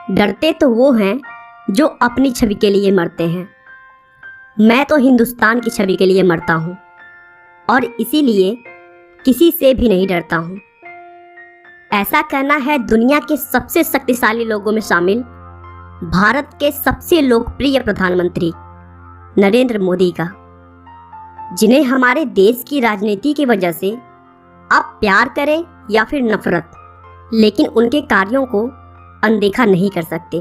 डरते तो वो हैं जो अपनी छवि के लिए मरते हैं। मैं तो हिंदुस्तान की छवि के लिए मरता हूँ और इसीलिए किसी से भी नहीं डरता हूँ। ऐसा कहना है दुनिया के सबसे शक्तिशाली लोगों में शामिल भारत के सबसे लोकप्रिय प्रधानमंत्री नरेंद्र मोदी का, जिन्हें हमारे देश की राजनीति की वजह से आप प्यार करें या फिर नफरत, लेकिन उनके कार्यों को अनदेखा नहीं कर सकते।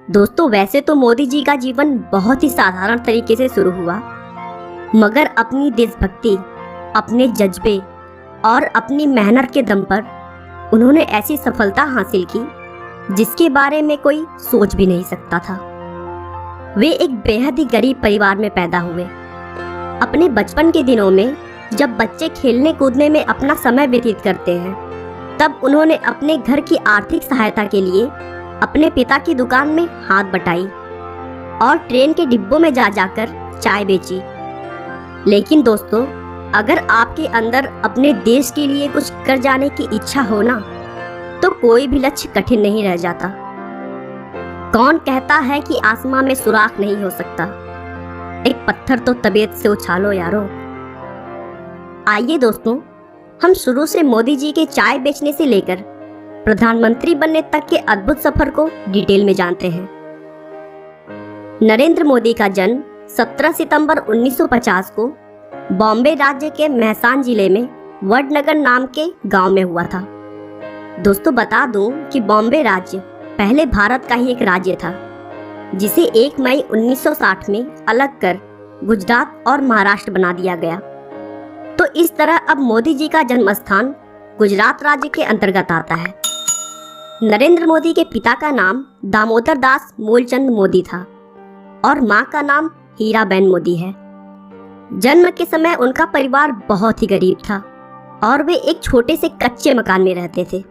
दोस्तों, वैसे तो मोदी जी का जीवन बहुत ही साधारण तरीके से शुरू हुआ, मगर अपनी देशभक्ति, अपने जज्बे और अपनी मेहनत के दम पर उन्होंने ऐसी सफलता हासिल की जिसके बारे में कोई सोच भी नहीं सकता था। वे एक बेहद ही गरीब परिवार में पैदा हुए। अपने बचपन के दिनों में जब बच्चे खेलने कूदने में अपना समय व्यतीत करते हैं, तब उन्होंने अपने घर की आर्थिक सहायता के लिए अपने पिता की दुकान में हाथ बटाई और ट्रेन के डिब्बों में जा जाकर चाय बेची। लेकिन दोस्तों, अगर आपके अंदर अपने देश के लिए कुछ कर जाने की इच्छा हो ना, तो कोई भी लक्ष्य कठिन नहीं रह जाता। कौन कहता है कि आसमां में सुराख नहीं हो सकता? एक पत्थर तो तबीयत से उछालो यारो। आइए दोस्तों, हम शुरू से मोदी जी के चाय बेचने से लेकर प्रधानमंत्री बनने तक के अद्भुत सफर को डिटेल में जानते हैं। नरेंद्र मोदी का जन्म 17 सितंबर 1950 को बॉम्बे राज्य के मेहसान जिले में वडनगर नाम के गांव में हुआ था। दोस्तों, बता दूं कि बॉम्बे राज्य पहले भारत का ही एक राज्य था, जिसे 1 मई 1960 में अलग कर गुजरात और महाराष्ट्र बना दिया गया। तो इस तरह अब मोदी जी का जन्म स्थान गुजरात राज्य के अंतर्गत आता है। नरेंद्र मोदी के पिता का नाम दामोदर दास मूलचंद मोदी था और मां का नाम हीराबेन मोदी है। जन्म के समय उनका परिवार बहुत ही गरीब था और वे एक छोटे से कच्चे मकान में रहते थे।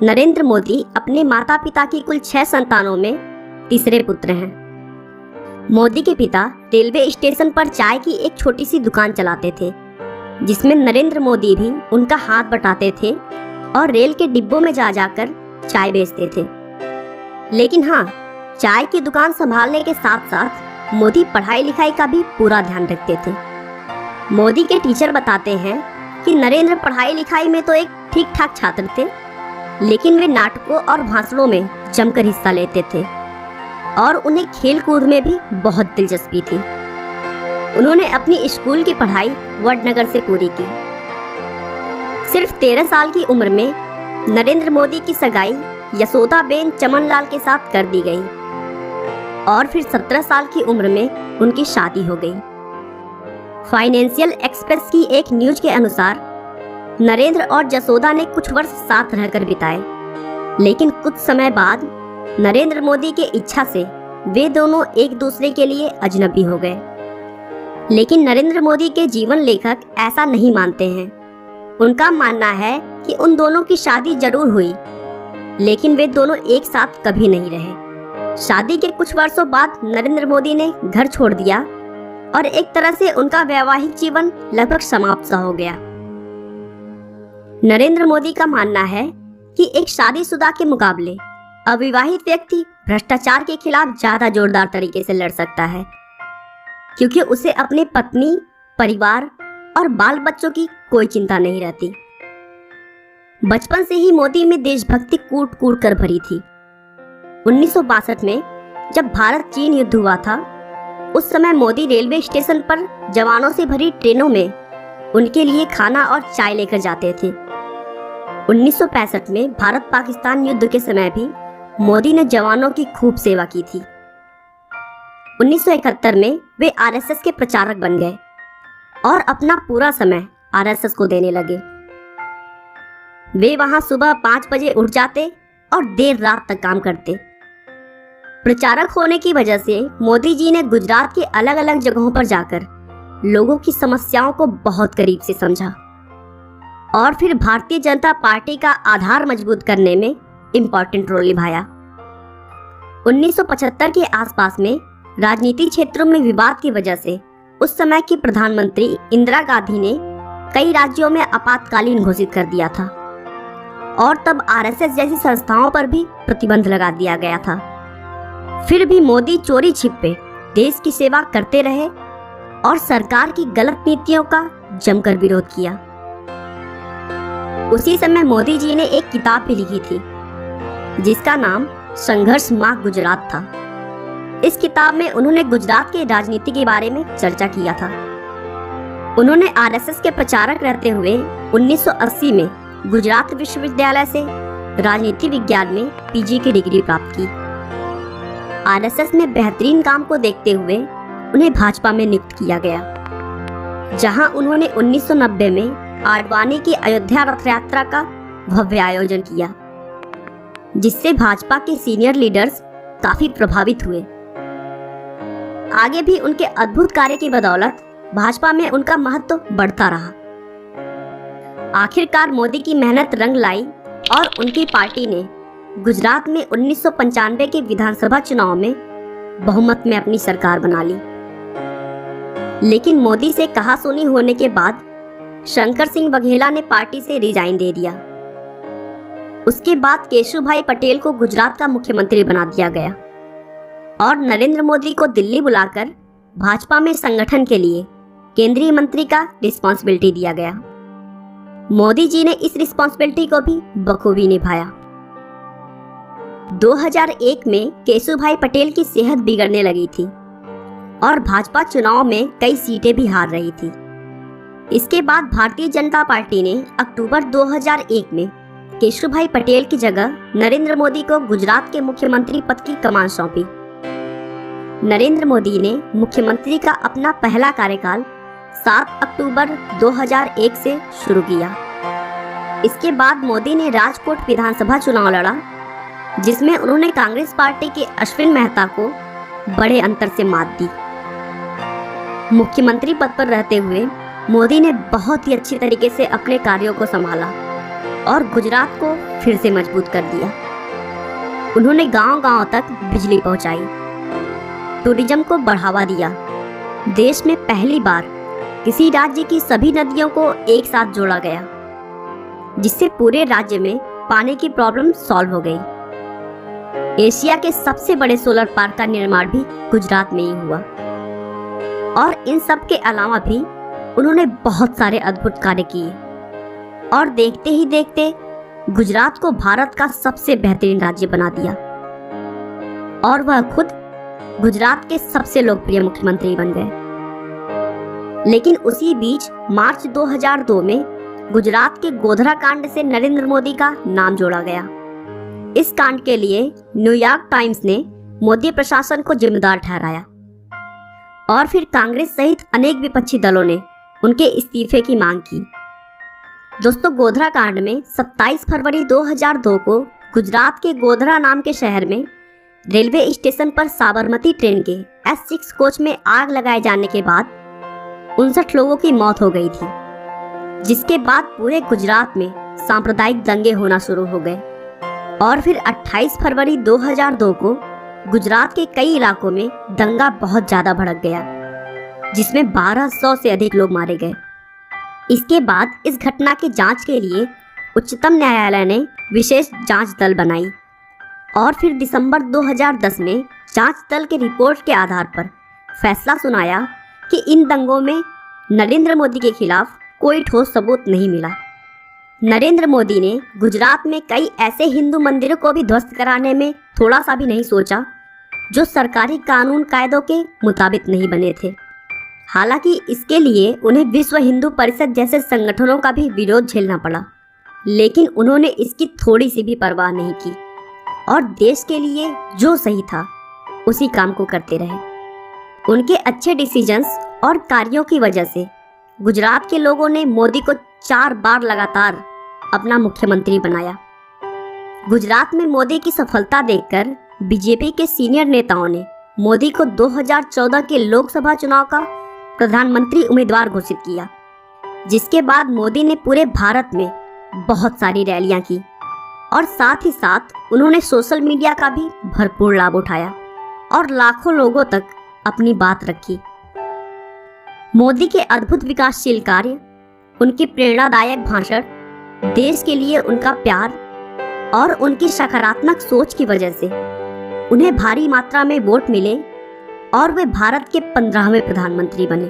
नरेंद्र मोदी अपने माता पिता की कुल 6 संतानों में तीसरे पुत्र हैं। मोदी के पिता रेलवे स्टेशन पर चाय की एक छोटी सी दुकान चलाते थे, जिसमें नरेंद्र मोदी भी उनका हाथ बटाते थे और रेल के डिब्बों में जा जाकर चाय बेचते थे। लेकिन हाँ, चाय की दुकान संभालने के साथ साथ मोदी पढ़ाई लिखाई का भी पूरा ध्यान रखते थे। मोदी के टीचर बताते हैं कि नरेंद्र पढ़ाई लिखाई में तो एक ठीक ठाक छात्र थे, लेकिन वे नाटकों और भाषणों में जमकर हिस्सा लेते थे और उन्हें खेल कूद में भी बहुत दिलचस्पी थी। उन्होंने अपनी स्कूल की पढ़ाई वडनगर से पूरी की। सिर्फ 13 साल की उम्र में नरेंद्र मोदी की सगाई यशोदाबेन चमनलाल के साथ कर दी गई और फिर 17 साल की उम्र में उनकी शादी हो गई। फाइनेंशियल एक्सप्रेस की एक न्यूज के अनुसार नरेंद्र और यशोदा ने कुछ वर्ष साथ रहकर बिताए, लेकिन कुछ समय बाद नरेंद्र मोदी के इच्छा से वे दोनों एक दूसरे के लिए अजनबी हो गए। लेकिन नरेंद्र मोदी के जीवन लेखक ऐसा नहीं मानते हैं। उनका मानना है कि उन दोनों की शादी जरूर हुई, लेकिन वे दोनों एक साथ कभी नहीं रहे। शादी के कुछ वर्षों बाद नरेंद्र मोदी ने घर छोड़ दिया और एक तरह से उनका वैवाहिक जीवन लगभग समाप्त सा हो गया। नरेंद्र मोदी का मानना है कि एक शादीशुदा के मुकाबले अविवाहित व्यक्ति भ्रष्टाचार के खिलाफ ज्यादा जोरदार तरीके से लड़ सकता है, क्योंकि उसे अपनी पत्नी, परिवार और बाल बच्चों की कोई चिंता नहीं रहती। बचपन से ही मोदी में देशभक्ति कूट कूट कर भरी थी। 1962 में जब भारत चीन युद्ध हुआ था, उस समय मोदी रेलवे स्टेशन पर जवानों से भरी ट्रेनों में उनके लिए खाना और चाय लेकर जाते थे। 1965 में भारत पाकिस्तान युद्ध के समय भी मोदी ने जवानों की खूब सेवा की थी। 1971 में वे आरएसएस के प्रचारक बन गए और अपना पूरा समय आरएसएस को देने लगे। वे वहां सुबह 5 बजे उठ जाते और देर रात तक काम करते। प्रचारक होने की वजह से मोदी जी ने गुजरात के अलग अलग जगहों पर जाकर लोगों की समस्याओं को बहुत करीब से समझा और फिर भारतीय जनता पार्टी का आधार मजबूत करने में इम्पोर्टेंट रोल निभाया। 1975 के आसपास में राजनीतिक क्षेत्रों में विवाद की वजह से उस समय की प्रधानमंत्री इंदिरा गांधी ने कई राज्यों में आपातकालीन घोषित कर दिया था और तब आरएसएस जैसी संस्थाओं पर भी प्रतिबंध लगा दिया गया था। फिर भी मोदी चोरी छिपे देश की सेवा करते रहे और सरकार की गलत नीतियों का जमकर विरोध किया। उसी समय मोदी जी ने एक किताब भी लिखी थी जिसका नाम संघर्ष माँ गुजरात था। इस किताब में उन्होंने गुजरात की राजनीति के बारे में चर्चा किया था। उन्होंने आरएसएस के प्रचारक रहते हुए 1980 में गुजरात विश्वविद्यालय से राजनीति विज्ञान में पीजी की डिग्री प्राप्त की। आरएसएस में बेहतरीन काम को देखते हुए उन्हें भाजपा में नियुक्त किया गया, जहां उन्होंने 1990 में आडवाणी की अयोध्या रथ यात्रा का भव्य आयोजन किया, जिससे भाजपा के सीनियर लीडर्स काफी प्रभावित हुए। आगे भी उनके अद्भुत कार्य की बदौलत भाजपा में उनका महत्व बढ़ता रहा। आखिरकार मोदी की मेहनत रंग लाई और उनकी पार्टी ने गुजरात में 1995 के विधानसभा चुनाव में बहुमत में अपनी सरकार बना ली। लेकिन मोदी से कहासुनी होने के बाद शंकर सिंह बघेला ने पार्टी से रिजाइन दे दिया। उसके बाद केशुभाई पटेल को गुजरात का मुख्यमंत्री बना दिया गया और नरेंद्र मोदी को दिल्ली बुलाकर भाजपा में संगठन के लिए केंद्रीय मंत्री का रिस्पॉन्सिबिलिटी दिया गया। मोदी जी ने इस रिस्पॉन्सिबिलिटी को भी बखूबी निभाया। 2001 में केशुभाई पटेल की सेहत बिगड़ने लगी थी और भाजपा चुनाव में कई सीटें भी हार रही थी। इसके बाद भारतीय जनता पार्टी ने अक्टूबर 2001 में केशुभाई पटेल की जगह नरेंद्र मोदी को गुजरात के मुख्यमंत्री पद की कमान सौंपी। नरेंद्र मोदी ने मुख्यमंत्री का अपना पहला कार्यकाल 7 अक्टूबर 2001 से शुरू किया। इसके बाद मोदी ने राजकोट विधानसभा चुनाव लड़ा, जिसमें उन्होंने कांग्रेस पार्टी के अश्विन मेहता को बड़े अंतर से मात दी। मुख्यमंत्री पद पर रहते हुए मोदी ने बहुत ही अच्छी तरीके से अपने कार्यों को संभाला और गुजरात को फिर से मजबूत कर दिया। उन्होंने गांव-गांव तक बिजली पहुंचाई, टूरिज्म को बढ़ावा दिया। देश में पहली बार किसी राज्य की सभी नदियों को एक साथ जोड़ा गया, जिससे पूरे राज्य में पानी की प्रॉब्लम सॉल्व हो गई। एशिया के सबसे बड़े सोलर पार्क का निर्माण भी गुजरात में ही हुआ और इन सब के अलावा भी उन्होंने बहुत सारे अद्भुत कार्य किए और देखते ही देखते गुजरात को भारत का सबसे बेहतरीन राज्य बना दिया और वह खुद गुजरात के सबसे लोकप्रिय मुख्यमंत्री बन गए। लेकिन उसी बीच मार्च 2002 में गुजरात के गोधरा कांड से नरेंद्र मोदी का नाम जोड़ा गया। इस कांड के लिए न्यूयॉर्क टाइम्स ने मोदी प्रशासन को जिम्मेदार ठहराया और फिर कांग्रेस सहित अनेक विपक्षी दलों ने उनके इस्तीफे की मांग की। दोस्तों, गोधरा कांड में 27 फरवरी 2002 को गुजरात के गोधरा नाम के शहर में रेलवे स्टेशन पर साबरमती ट्रेन के S6 कोच में आग लगाए जाने के बाद 59 लोगों की मौत हो गई थी, जिसके बाद पूरे गुजरात में सांप्रदायिक दंगे होना शुरू हो गए और फिर 28 फरवरी 2002 को गुजरात के कई इलाकों में दंगा बहुत ज्यादा भड़क गया, जिसमें 1200 से अधिक लोग मारे गए। इसके बाद इस घटना की जांच के लिए उच्चतम न्यायालय ने विशेष जांच दल बनाई और फिर दिसंबर 2010 में जांच दल के रिपोर्ट के आधार पर फैसला सुनाया कि इन दंगों में नरेंद्र मोदी के खिलाफ कोई ठोस सबूत नहीं मिला। नरेंद्र मोदी ने गुजरात में कई ऐसे हिंदू मंदिरों को भी ध्वस्त कराने में थोड़ा सा भी नहीं सोचा जो सरकारी कानून कायदों के मुताबिक नहीं बने थे। हालांकि इसके लिए उन्हें विश्व हिंदू परिषद जैसे संगठनों का भी विरोध झेलना पड़ा, लेकिन उन्होंने इसकी थोड़ी सी भी परवाह नहीं की और देश के लिए जो सही था उसी काम को करते रहे। उनके अच्छे डिसीजंस और कार्यों की वजह से गुजरात के लोगों ने मोदी को 4 बार लगातार अपना मुख्यमंत्री बनाया। गुजरात में मोदी की सफलता देखकर बीजेपी के सीनियर नेताओं ने मोदी को 2014 के लोकसभा चुनाव का प्रधानमंत्री उम्मीदवार घोषित किया, जिसके बाद मोदी ने पूरे भारत में बहुत सारी रैलियां की और साथ ही साथ उन्होंने सोशल मीडिया का भी भरपूर लाभ उठाया और लाखों लोगों तक अपनी बात रखी। मोदी के अद्भुत विकासशील कार्य, उनके प्रेरणादायक भाषण, देश के लिए उनका प्यार और उनकी सकारात्मक सोच की वजह से उन्हें भारी मात्रा में वोट मिले और वे भारत के 15वें प्रधानमंत्री बने।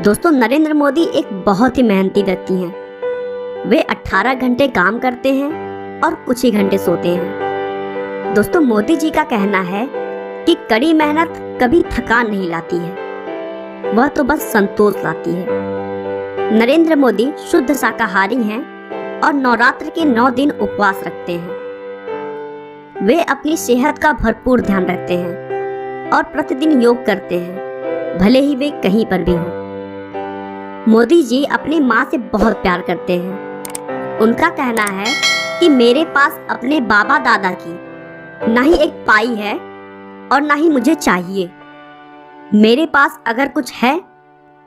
दोस्तों, नरेंद्र मोदी एक बहुत ही मेहनती व्यक्ति हैं। वे 18 घंटे काम करते हैं और कुछ ही घंटे सोते हैं। दोस्तों, मोदी जी का कहना है कि कड़ी मेहनत कभी थकान नहीं लाती है, वह तो बस संतोष लाती है। नरेंद्र मोदी शुद्ध शाकाहारी हैं और नवरात्र के 9 दिन उपवास रखते हैं। वे अपनी सेहत का भरपूर ध्यान रखते हैं और प्रतिदिन योग करते हैं, भले ही वे कहीं पर भी हों। मोदी जी अपनी माँ से बहुत प्यार करते हैं। उनका कहना है कि मेरे पास अपने बाबा दादा की ना ही एक पाई है और ना ही मुझे चाहिए। मेरे पास अगर कुछ है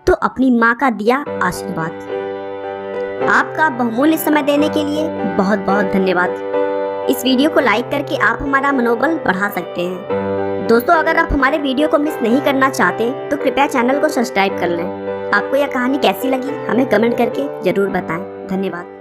तो अपनी माँ का दिया आशीर्वाद। आपका बहुमूल्य समय देने के लिए बहुत बहुत धन्यवाद। इस वीडियो को लाइक करके आप हमारा मनोबल बढ़ा सकते हैं। दोस्तों, अगर आप हमारे वीडियो को मिस नहीं करना चाहते तो कृपया चैनल को सब्सक्राइब कर लें। आपको यह कहानी कैसी लगी हमें कमेंट करके जरूर बताएं। धन्यवाद।